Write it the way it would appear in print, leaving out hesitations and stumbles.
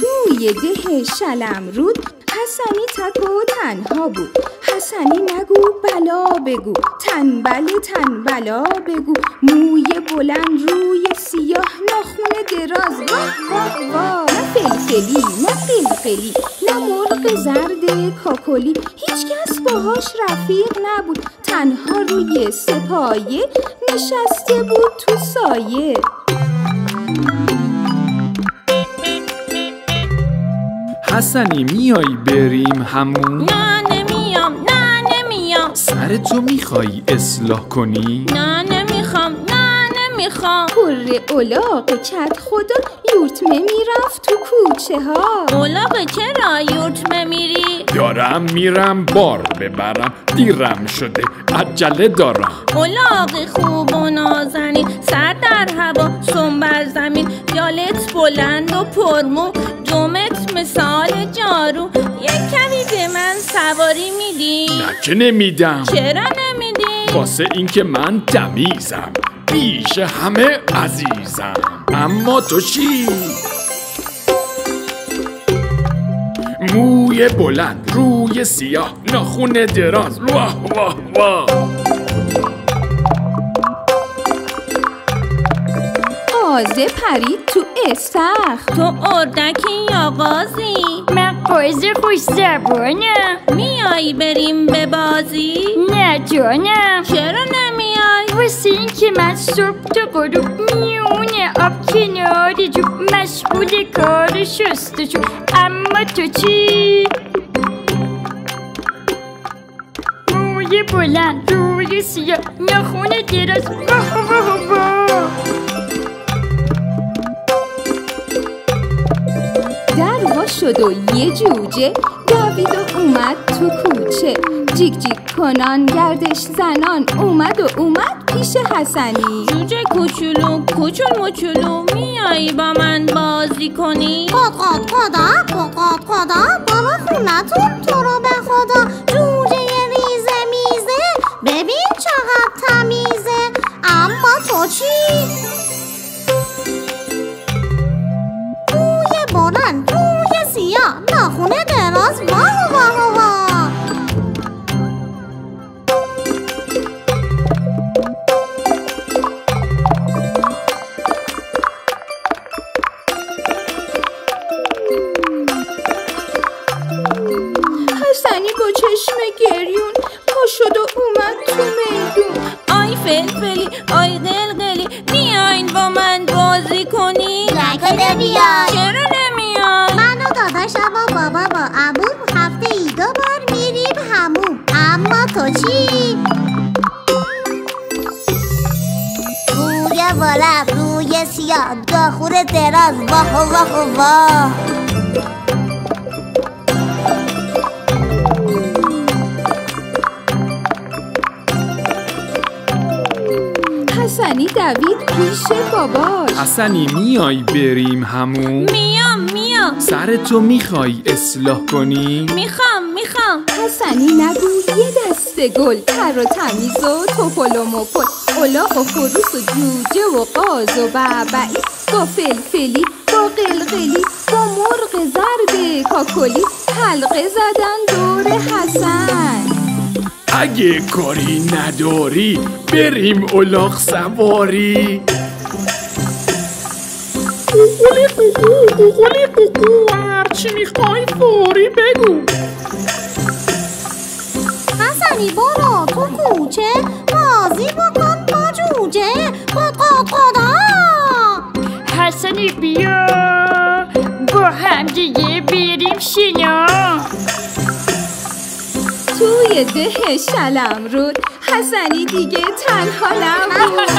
توی ده شلمرود حسنی تک و تنها بود. حسنی نگو بلا بگو، تنبل تنبلا بگو. موی بلند روی سیاه، ناخون دراز واه واه واه. نه فلفلی نه قلقلی، نه مرغ زرد کاکلی. هیچ کس باهاش رفیق نبود، تنها روی سپایه نشسته بود تو سایه. حسنی میای بریم همون؟ نه نمیام، نه نمیام. سرتو میخوای اصلاح کنی؟ نه نمیخوام، نه نمیخوام. پر الاغ کت خدا یورتمه میرفت تو کوچه ها. الاغ چرا یورتمه میری؟ دارم میرم بار ببرم، دیرم شده عجله دارم. الاغ خوب و نازنین، سر در هوا سم بر زمین. یالت بلند و پرمو، دومت مثال جارو. یک کمی به من سواری میدی؟ نه که نمیدم. چرا نمیدی؟ واسه اینکه من تمیزم، پیش همه عزیزم. اما تو چی؟ موی بلند روی سیاه، ناخون دراز واه واه واه. آزه پرید تو استخر. تو اردکی یا قاضی؟ من قاضی خوش زبانم. میایی بریم به بازی؟ نه جانم. چرا نمیای؟ واسه این که من صبح تا غروب میونه آب کنار جوب، مشغول کار شستشو. اما تو چی؟ موی بلند روی سیاه، ناخون دراز واه واه واه. در وا شد و یه جوجه دوید و اومد تو کوچه. جیک جیک کنان گردش زنان اومد و اومد پیش حسنی. جوجه کوچولو کوچول موچولو، میایی با من بازی کنی؟ قاد قاد قادا قاد قاد قادا، بابا خونتون تو رو به خدا. جوجه ریزه میزه، ببین چقدر تمیزه. اما تو چی؟ روی بلند روی سیاه، ناخونه دراز واه واه واه. حسنی با چشم گریون پا شد و اومد تو میدون. آی فلفلی آی قلقلی، میاین با من بازی کنی؟ نکنه بیای. چرا نمیای؟ من و داداشم و بابا با عموم هفته ای 2 بار میریم هموم. اما تو چی؟ روی بلند روی سیاه، ناخون دراز واه واه واه. حسنی دوید پیش باباش. حسنی میای بریم همون؟ میام. سرتو میخوای اصلاح کنی؟ میخوام. حسنی نگو یه دسته گل، تر و تمیز و توپل و مپل. الاغ و خروس و جوجه و قاز و بعبعی، با فلفلی با قلقلی، با مرغ زرد کاکلی. حلقه زدن دور حسن. اگه کاری نداری بریم الاغ سواری. قوقلی قوقو قوقلی قوقو، هرچی میخوای فوری بگو. حسنی برو تو کوچه، بازی بکن با جوجه. قاد قاد قادا. حسنی بیا با هم دیگه بریم شنا. توی ده شلمرود حسنی دیگه تنها نبود.